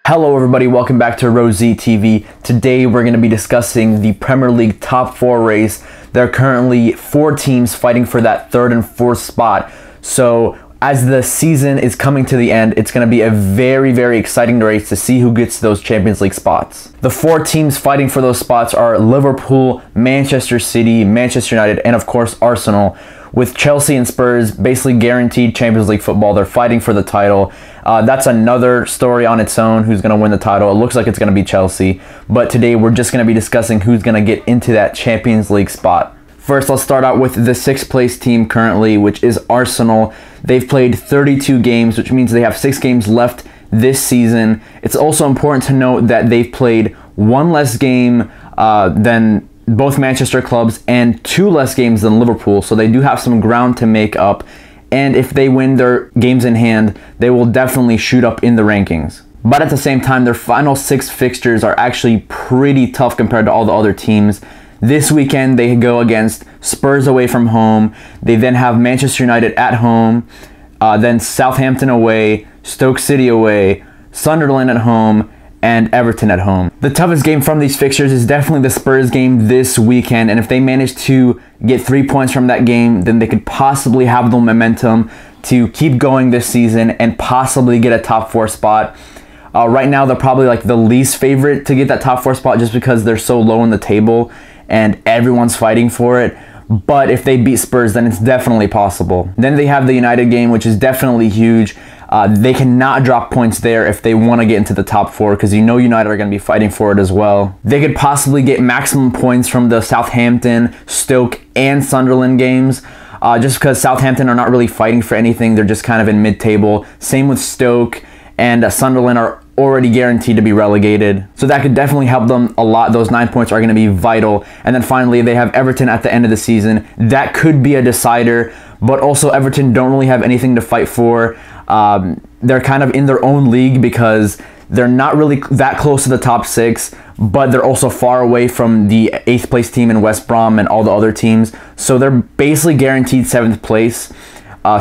Hello everybody, welcome back to Rosie TV. Today we're going to be discussing the Premier League top 4 race. There are currently 4 teams fighting for that 3rd and 4th spot. So as the season is coming to the end, it's going to be a very exciting race to see who gets those Champions League spots. The 4 teams fighting for those spots are Liverpool, Manchester City, Manchester United, and of course Arsenal. With Chelsea and Spurs basically guaranteed Champions League football, they're fighting for the title. That's another story on its own, who's going to win the title. It looks like it's going to be Chelsea, but today we're just going to be discussing who's going to get into that Champions League spot. First, let's start out with the 6th place team currently, which is Arsenal. They've played 32 games, which means they have 6 games left this season. It's also important to note that they've played 1 less game than both Manchester clubs and 2 less games than Liverpool, so they do have some ground to make up. And if they win their games in hand, they will definitely shoot up in the rankings. But at the same time, their final 6 fixtures are actually pretty tough compared to all the other teams. This weekend, they go against Spurs away from home. They then have Manchester United at home, then Southampton away, Stoke City away, Sunderland at home, and Everton at home. The toughest game from these fixtures is definitely the Spurs game this weekend, and if they manage to get 3 points from that game, then they could possibly have the momentum to keep going this season and possibly get a top 4 spot. Right now, they're probably like the least favorite to get that top 4 spot just because they're so low in the table and everyone's fighting for it. But if they beat Spurs, then it's definitely possible. Then they have the United game, which is definitely huge. They cannot drop points there if they want to get into the top 4, because you know United are going to be fighting for it as well. They could possibly get maximum points from the Southampton, Stoke, and Sunderland games, just because Southampton are not really fighting for anything. They're just kind of in mid-table. Same with Stoke, and Sunderland are already guaranteed to be relegated. So that could definitely help them a lot. Those 9 points are going to be vital. And then finally, they have Everton at the end of the season. That could be a decider, but also Everton don't really have anything to fight for. They're kind of in their own league because they're not really that close to the top 6, but they're also far away from the 8th place team in West Brom and all the other teams. So they're basically guaranteed 7th place.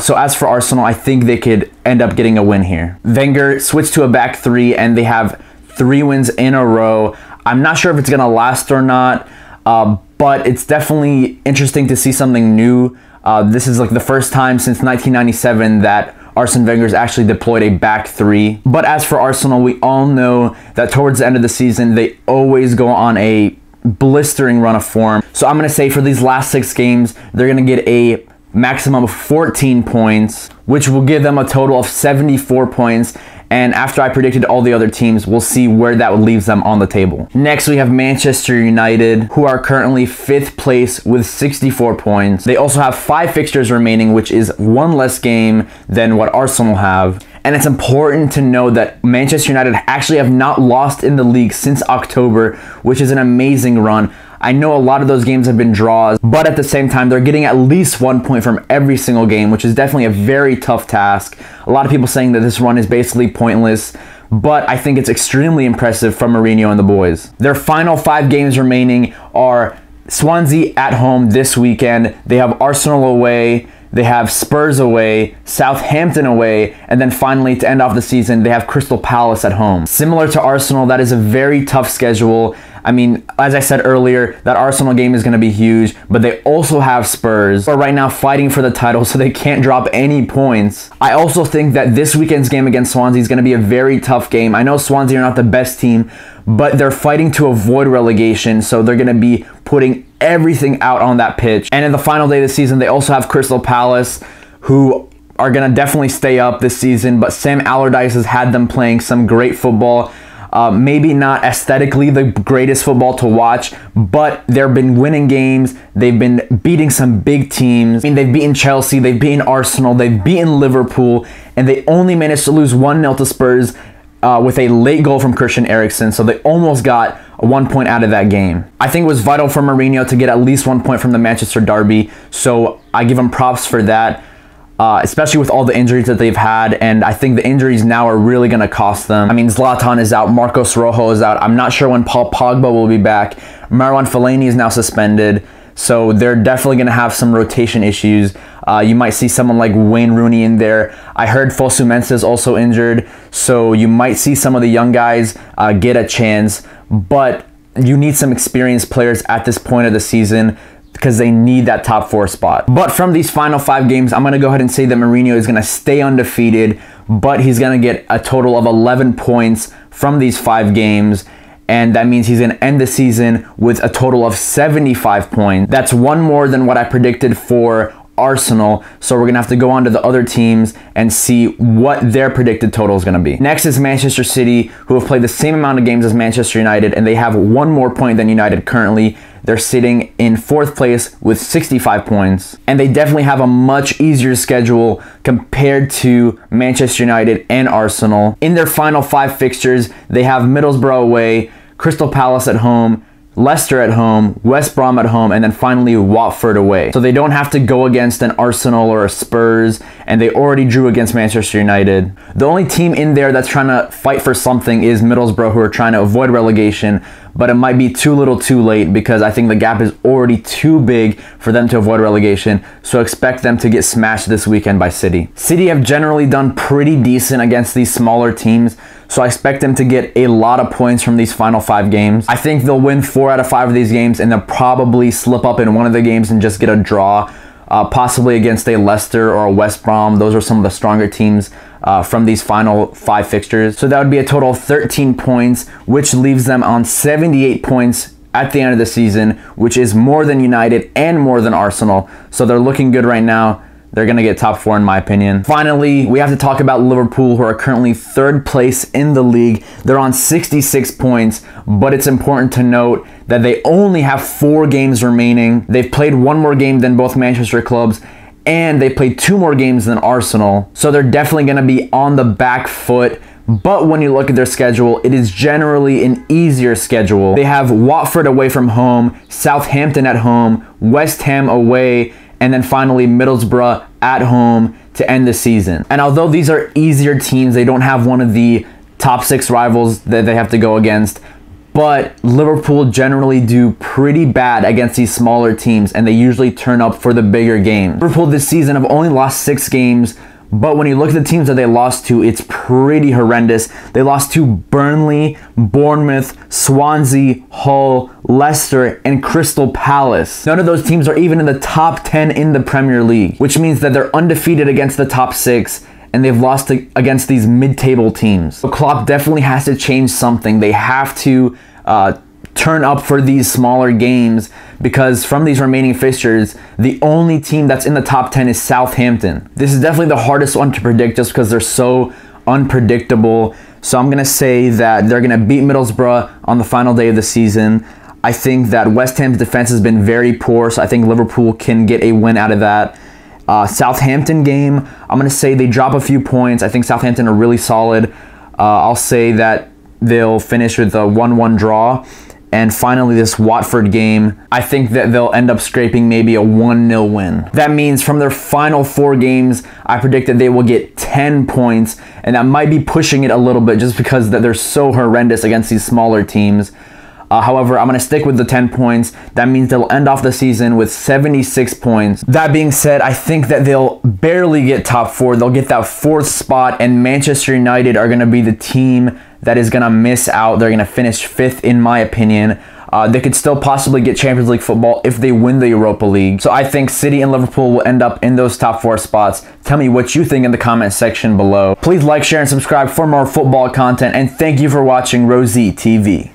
So as for Arsenal, I think they could end up getting a win here. Wenger switched to a back 3 and they have 3 wins in a row. I'm not sure if it's going to last or not, but it's definitely interesting to see something new. This is like the first time since 1997 that Arsene Wenger's actually deployed a back 3. But as for Arsenal, we all know that towards the end of the season, they always go on a blistering run of form. So I'm going to say for these last 6 games, they're going to get a maximum of 14 points, which will give them a total of 74 points. And after I predicted all the other teams, we'll see where that leaves them on the table. Next, we have Manchester United, who are currently 5th place with 64 points. They also have 5 fixtures remaining, which is 1 less game than what Arsenal have. And it's important to know that Manchester United actually have not lost in the league since October, which is an amazing run. I know a lot of those games have been draws, but at the same time, they're getting at least 1 point from every single game, which is definitely a very tough task. A lot of people saying that this run is basically pointless, but I think it's extremely impressive from Mourinho and the boys. Their final 5 games remaining are Swansea at home this weekend. They have Arsenal away. They have Spurs away, Southampton away, and then finally to end off the season, they have Crystal Palace at home. Similar to Arsenal, that is a very tough schedule. I mean, as I said earlier, that Arsenal game is going to be huge, but they also have Spurs, who are right now fighting for the title, so they can't drop any points. I also think that this weekend's game against Swansea is going to be a very tough game. I know Swansea are not the best team, but they're fighting to avoid relegation, so they're going to be putting everything out on that pitch. And in the final day of the season, they also have Crystal Palace, who are going to definitely stay up this season, but Sam Allardyce has had them playing some great football. Maybe not aesthetically the greatest football to watch, but they've been winning games. They've been beating some big teams. I mean, they've beaten Chelsea, they've beaten Arsenal, they've beaten Liverpool, and they only managed to lose 1-0 to Spurs with a late goal from Christian Eriksen, so they almost got 1 point out of that game. I think it was vital for Mourinho to get at least 1 point from the Manchester derby, so I give him props for that. Especially with all the injuries that they've had, and I think the injuries now are really going to cost them. I mean, Zlatan is out, Marcos Rojo is out. I'm not sure when Paul Pogba will be back. Marwan Fellaini is now suspended, so they're definitely going to have some rotation issues. You might see someone like Wayne Rooney in there. I heard Fosu Mensah is also injured, so you might see some of the young guys get a chance, but you need some experienced players at this point of the season because they need that top 4 spot. But from these final 5 games, I'm going to go ahead and say that Mourinho is going to stay undefeated, but he's going to get a total of 11 points from these 5 games. And that means he's going to end the season with a total of 75 points. That's one more than what I predicted for Arsenal. So we're going to have to go on to the other teams and see what their predicted total is going to be. Next is Manchester City, who have played the same amount of games as Manchester United, and they have one more point than United currently. They're sitting in 4th place with 65 points. And they definitely have a much easier schedule compared to Manchester United and Arsenal. In their final 5 fixtures, they have Middlesbrough away, Crystal Palace at home, Leicester at home, West Brom at home, and then finally Watford away. So they don't have to go against an Arsenal or a Spurs, and they already drew against Manchester United. The only team in there that's trying to fight for something is Middlesbrough, who are trying to avoid relegation, but it might be too little too late because I think the gap is already too big for them to avoid relegation, so expect them to get smashed this weekend by City. City have generally done pretty decent against these smaller teams, so I expect them to get a lot of points from these final 5 games. I think they'll win 4 out of 5 of these games, and they'll probably slip up in one of the games and just get a draw, possibly against a Leicester or a West Brom. Those are some of the stronger teams from these final 5 fixtures. So that would be a total of 13 points, which leaves them on 78 points at the end of the season, which is more than United and more than Arsenal. So they're looking good right now. They're going to get top 4 in my opinion. Finally, we have to talk about Liverpool, who are currently 3rd place in the league. They're on 66 points, but it's important to note that they only have 4 games remaining. They've played 1 more game than both Manchester clubs, and they played 2 more games than Arsenal. So they're definitely going to be on the back foot. But when you look at their schedule, it is generally an easier schedule. They have Watford away from home, Southampton at home, West Ham away, and then finally Middlesbrough at home to end the season. And although these are easier teams, they don't have one of the top 6 rivals that they have to go against, but Liverpool generally do pretty bad against these smaller teams, and they usually turn up for the bigger games. Liverpool this season have only lost 6 games, but when you look at the teams that they lost to, it's pretty horrendous. They lost to Burnley, Bournemouth, Swansea, Hull, Leicester, and Crystal Palace. None of those teams are even in the top 10 in the Premier League, which means that they're undefeated against the top 6, and they've lost against these mid-table teams. So Klopp definitely has to change something. They have to turn up for these smaller games, because from these remaining fixtures, the only team that's in the top 10 is Southampton. This is definitely the hardest one to predict just because they're so unpredictable. So I'm going to say that they're going to beat Middlesbrough on the final day of the season. I think that West Ham's defense has been very poor, so I think Liverpool can get a win out of that. Southampton game, I'm going to say they drop a few points. I think Southampton are really solid. I'll say that they'll finish with a 1-1 draw. And finally, this Watford game, I think that they'll end up scraping maybe a 1-0 win. That means from their final 4 games, I predict that they will get 10 points, and that might be pushing it a little bit just because that they're so horrendous against these smaller teams. However, I'm going to stick with the 10 points. That means they'll end off the season with 76 points. That being said, I think that they'll barely get top 4. They'll get that 4th spot, and Manchester United are going to be the team that is going to miss out. They're going to finish 5th in my opinion. They could still possibly get Champions League football if they win the Europa League. So I think City and Liverpool will end up in those top 4 spots. Tell me what you think in the comment section below. Please like, share, and subscribe for more football content, and thank you for watching Rosie TV.